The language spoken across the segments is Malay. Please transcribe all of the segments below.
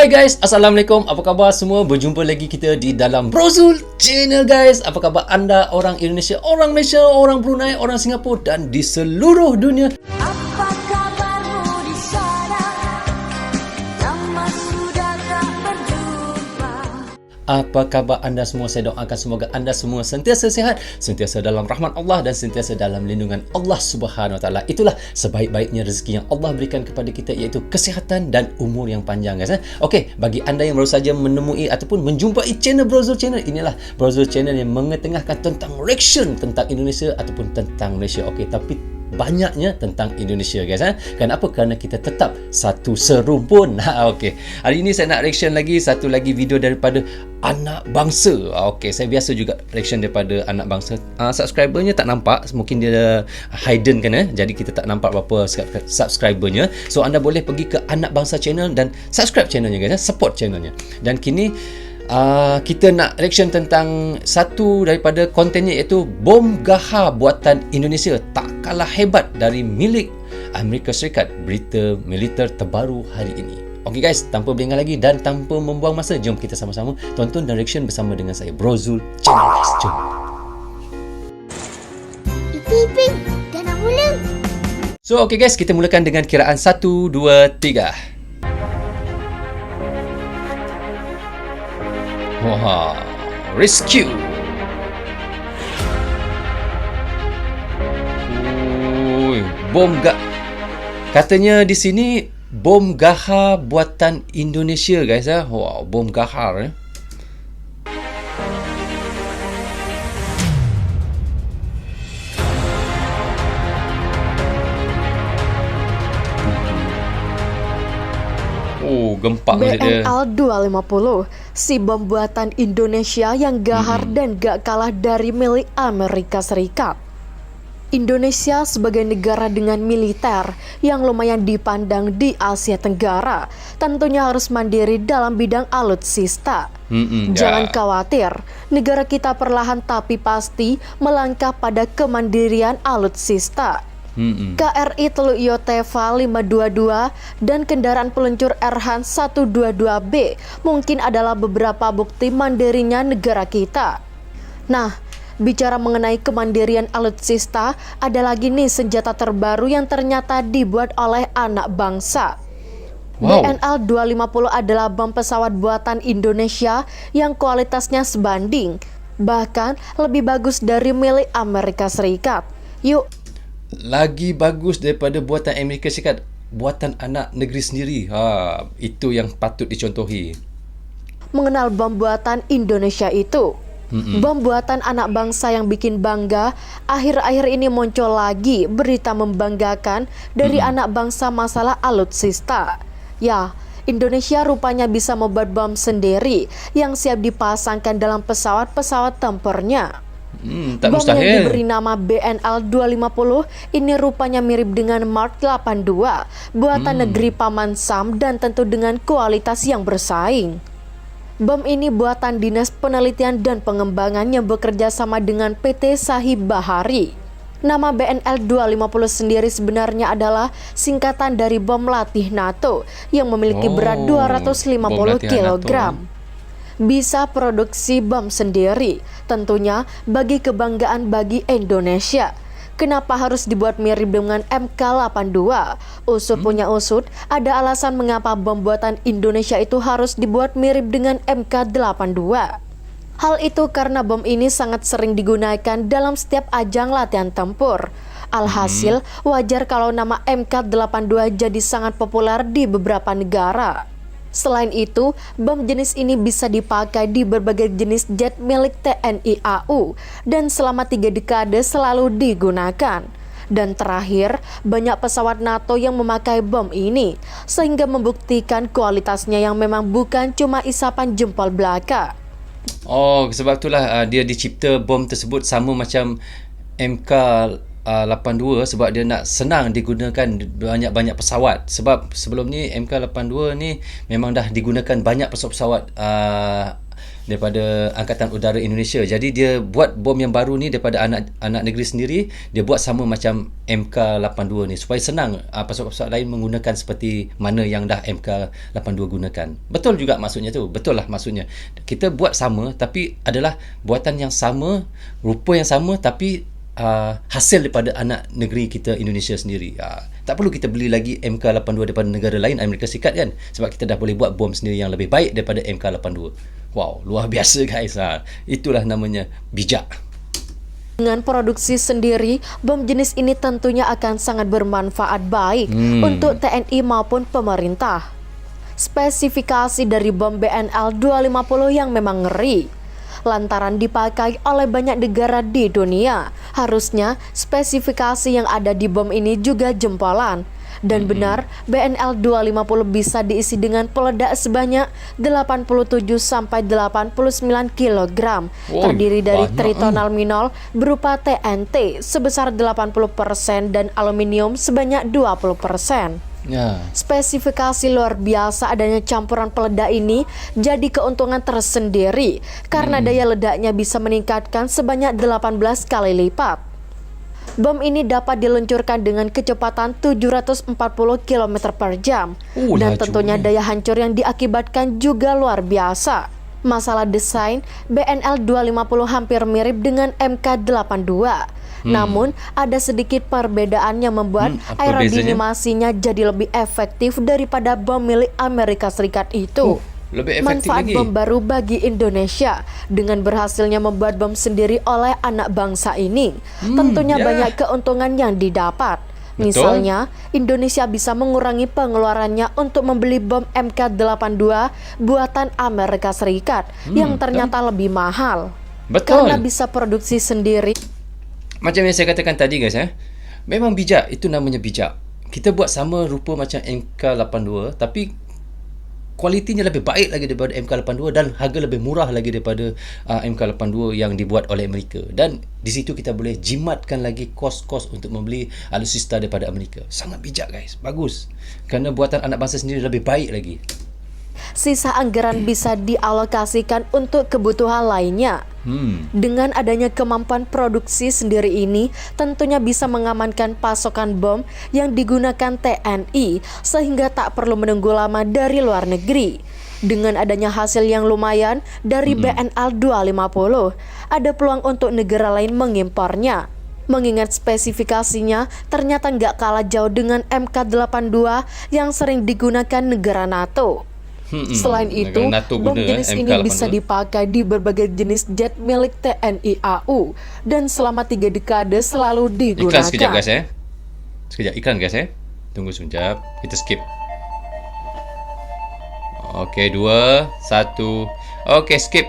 Hai guys, Assalamualaikum. Apa khabar semua? Berjumpa lagi kita di dalam Brozul Channel guys. Apa khabar anda orang Indonesia, orang Malaysia, orang Brunei, orang Singapura dan di seluruh dunia? Apa kabarmu di sana? Lama sudah tak berjumpa. Apa khabar anda semua? Saya doakan semoga anda semua sentiasa sihat, sentiasa dalam rahmat Allah dan sentiasa dalam lindungan Allah Subhanahu Wa Taala. Itulah sebaik-baiknya rezeki yang Allah berikan kepada kita, iaitu kesihatan dan umur yang panjang guys. Okey, bagi anda yang baru saja menemui ataupun menjumpai channel Brozul Channel, inilah Brozul Channel yang mengetengahkan tentang reaction tentang Indonesia ataupun tentang Malaysia. Okey, tapi banyaknya tentang Indonesia guys. Kenapa? Kerana kita tetap satu serumpun. Okey. Hari ini saya nak reaction lagi satu lagi video daripada anak bangsa. Okey, saya biasa juga reaction daripada anak bangsa. Subscribernya tak nampak, mungkin dia hidden kan jadi kita tak nampak berapa subscribernya. So anda boleh pergi ke anak bangsa channel dan subscribe channelnya guys, support channelnya. Dan kini kita nak reaction tentang satu daripada kontennya, iaitu bom Gaha buatan Indonesia tak kalah hebat dari milik Amerika Syarikat, berita militer terbaru hari ini. Okey guys, tanpa berlengah lagi dan tanpa membuang masa, jom kita sama-sama tonton dan reaction bersama dengan saya, Brozul Channel guys. Jom. Iping, dah nak mula. So okey guys, kita mulakan dengan kiraan 1, 2, 3. Wah, rescue. Ui, katanya di sini bom Gaha buatan Indonesia guys. Wow, bom Gaha Oh, gempak dia. BNL 250, si bom buatan Indonesia yang gahar dan gak kalah dari milik Amerika Serikat. Indonesia sebagai negara dengan militer yang lumayan dipandang di Asia Tenggara tentunya harus mandiri dalam bidang alutsista. Jangan khawatir, negara kita perlahan tapi pasti melangkah pada kemandirian alutsista. KRI Teluk Yotefa 522 dan kendaraan peluncur Erhan 122B mungkin adalah beberapa bukti mandirinya negara kita. Nah, bicara mengenai kemandirian alutsista, ada lagi nih senjata terbaru yang ternyata dibuat oleh anak bangsa. Wow. BNL 250 adalah bom pesawat buatan Indonesia yang kualitasnya sebanding, bahkan lebih bagus dari milik Amerika Serikat. Yuk, lagi bagus daripada buatan Amerika Syarikat, buatan anak negeri sendiri. Itu yang patut dicontohi. Mengenal bom buatan Indonesia itu, bom buatan anak bangsa yang bikin bangga. Akhir-akhir ini muncul lagi berita membanggakan dari anak bangsa masalah alutsista. Ya, Indonesia rupanya bisa membuat bom sendiri yang siap dipasangkan dalam pesawat-pesawat tempurnya. Tak bom mustahil. yang diberi nama BNL 250 ini rupanya mirip dengan Mark 82 buatan negeri Paman Sam dan tentu dengan kualitas yang bersaing. Bom ini buatan Dinas Penelitian dan Pengembangan yang bekerja sama dengan PT Sahib Bahari. Nama BNL 250 sendiri sebenarnya adalah singkatan dari bom latih NATO yang memiliki berat 250 kg. Bisa produksi bom sendiri, tentunya bagi kebanggaan bagi Indonesia. Kenapa harus dibuat mirip dengan MK82? Usut punya usut, ada alasan mengapa bom buatan Indonesia itu harus dibuat mirip dengan MK82. Hal itu karena bom ini sangat sering digunakan dalam setiap ajang latihan tempur. Alhasil, wajar kalau nama MK82 jadi sangat populer di beberapa negara. Selain itu, bom jenis ini bisa dipakai di berbagai jenis jet milik TNI AU dan selama 3 dekade selalu digunakan. Dan terakhir, banyak pesawat NATO yang memakai bom ini, sehingga membuktikan kualitasnya yang memang bukan cuma isapan jempol belaka. Oh, sebab itulah dia dicipta bom tersebut sama macam MK82 sebab dia nak senang digunakan banyak-banyak pesawat. Sebab sebelum ni MK82 ni memang dah digunakan banyak pesawat-pesawat daripada Angkatan Udara Indonesia. Jadi dia buat bom yang baru ni daripada anak negeri sendiri, dia buat sama macam MK82 ni supaya senang pesawat-pesawat lain menggunakan seperti mana yang dah MK82 gunakan. Betul juga maksudnya tu. Betul lah maksudnya. Kita buat sama tapi adalah buatan yang sama, rupa yang sama tapi hasil daripada anak negeri kita Indonesia sendiri. Tak perlu kita beli lagi MK82 daripada negara lain, Amerika Syarikat kan, sebab kita dah boleh buat bom sendiri yang lebih baik daripada MK82. Wow, luar biasa guys. Itulah namanya bijak. Dengan produksi sendiri, bom jenis ini tentunya akan sangat bermanfaat baik untuk TNI maupun pemerintah. Spesifikasi dari bom BNL 250 yang memang ngeri, lantaran dipakai oleh banyak negara di dunia. Harusnya spesifikasi yang ada di bom ini juga jempolan. Dan benar, BNL 250 bisa diisi dengan peledak sebanyak 87 sampai 89 kg. Terdiri dari tritonal minol berupa TNT sebesar 80% dan aluminium sebanyak 20%. Spesifikasi luar biasa adanya campuran peledak ini jadi keuntungan tersendiri karena daya ledaknya bisa meningkatkan sebanyak 18 kali lipat. Bom ini dapat diluncurkan dengan kecepatan 740 km per jam dan tentunya daya hancur yang diakibatkan juga luar biasa. Masalah desain, BNL 250 hampir mirip dengan MK82. Namun, ada sedikit perbedaan yang membuat aerodinamasinya jadi lebih efektif daripada bom milik Amerika Serikat itu. Lebih efektif Manfaat lagi. bom baru bagi Indonesia dengan berhasilnya membuat bom sendiri oleh anak bangsa ini. Tentunya banyak keuntungan yang didapat. Misalnya, Indonesia bisa mengurangi pengeluarannya untuk membeli bom MK82 buatan Amerika Serikat yang ternyata lebih mahal. Karena bisa produksi sendiri. Macam yang saya katakan tadi guys, memang bijak, itu namanya bijak. Kita buat sama rupa macam MK82 tapi kualitinya lebih baik lagi daripada MK82 dan harga lebih murah lagi daripada MK82 yang dibuat oleh Amerika. Dan di situ kita boleh jimatkan lagi kos-kos untuk membeli alutsista daripada Amerika. Sangat bijak guys, bagus. Kerana buatan anak bangsa sendiri lebih baik lagi. Sisa anggaran bisa dialokasikan untuk kebutuhan lainnya. Dengan adanya kemampuan produksi sendiri ini, tentunya bisa mengamankan pasokan bom yang digunakan TNI sehingga tak perlu menunggu lama dari luar negeri. Dengan adanya hasil yang lumayan dari BNL 250, ada peluang untuk negara lain mengimpornya. Mengingat spesifikasinya ternyata nggak kalah jauh dengan MK82 yang sering digunakan negara NATO. Selain itu, bom jenis ini bisa dipakai di berbagai jenis jet milik TNI AU dan selama 3 dekade selalu digunakan. Iklan sekejap guys Sekejap iklan guys Tunggu sekejap, kita skip. Okey, 2, 1. Okey, skip.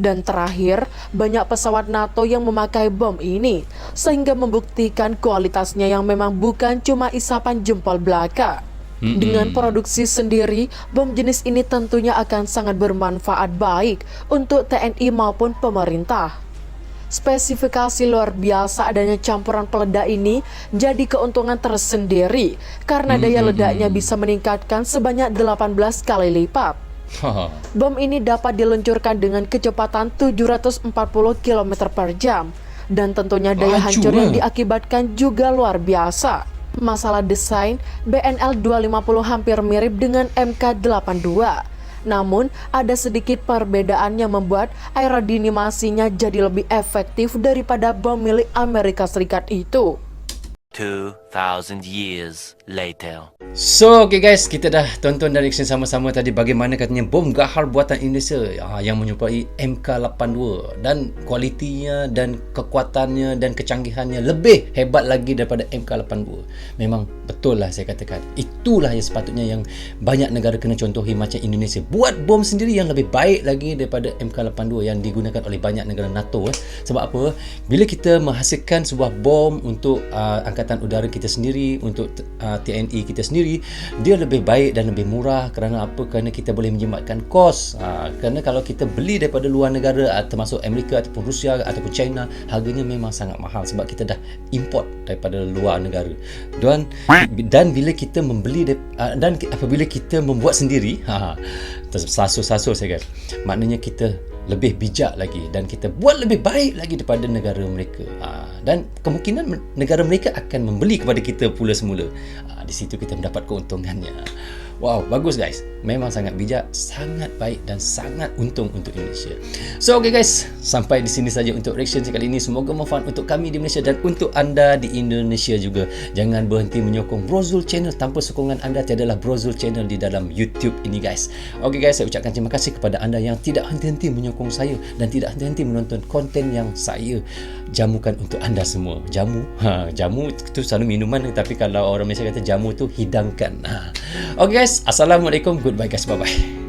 Dan terakhir, banyak pesawat NATO yang memakai bom ini sehingga membuktikan kualitasnya yang memang bukan cuma isapan jempol belaka. Dengan produksi sendiri, bom jenis ini tentunya akan sangat bermanfaat baik untuk TNI maupun pemerintah. Spesifikasi luar biasa adanya campuran peledak ini jadi keuntungan tersendiri karena daya ledaknya bisa meningkatkan sebanyak 18 kali lipat. Bom ini dapat diluncurkan dengan kecepatan 740 km per jam dan tentunya daya hancur yang diakibatkan juga luar biasa. Masalah desain, BNL 250 hampir mirip dengan MK82. Namun, ada sedikit perbedaan yang membuat aerodinamasinya jadi lebih efektif daripada bom milik Amerika Serikat itu. 2,000 years later. So, okay guys, kita dah tonton dan reaction sama-sama tadi bagaimana katanya bom gahar buatan Indonesia yang menyerupai MK82 dan kualitinya dan kekuatannya dan kecanggihannya lebih hebat lagi daripada MK82. Memang betul lah saya katakan. Itulah yang sepatutnya yang banyak negara kena contohi macam Indonesia. Buat bom sendiri yang lebih baik lagi daripada MK82 yang digunakan oleh banyak negara NATO. Sebab apa? Bila kita menghasilkan sebuah bom untuk Angkatan Udara kita kita sendiri, untuk TNE kita sendiri, dia lebih baik dan lebih murah. Kerana apa? Kerana kita boleh menjimatkan kos. Kerana kalau kita beli daripada luar negara, termasuk Amerika ataupun Rusia ataupun China, harganya memang sangat mahal sebab kita dah import daripada luar negara. Dan bila kita membeli dan apabila kita membuat sendiri, sasul-sasul saya guys, maknanya kita lebih bijak lagi dan kita buat lebih baik lagi daripada negara mereka. Dan kemungkinan negara mereka akan membeli kepada kita pula semula. Di situ kita mendapat keuntungannya. Wow, bagus guys. Memang sangat bijak, sangat baik dan sangat untung untuk Indonesia. So okay guys, sampai di sini saja untuk reaction kali ini. Semoga bermanfaat untuk kami di Malaysia dan untuk anda di Indonesia juga. Jangan berhenti menyokong Brozul Channel. Tanpa sokongan anda tiadalah Brozul Channel di dalam YouTube ini guys. Okay guys, saya ucapkan terima kasih kepada anda yang tidak henti-henti menyokong saya dan tidak henti-henti menonton konten yang saya jamukan untuk anda semua. Jamu itu selalu minuman, tapi kalau orang Malaysia kata jamu tu hidangkan. Okay guys, assalamualaikum, goodbye guys, bye bye.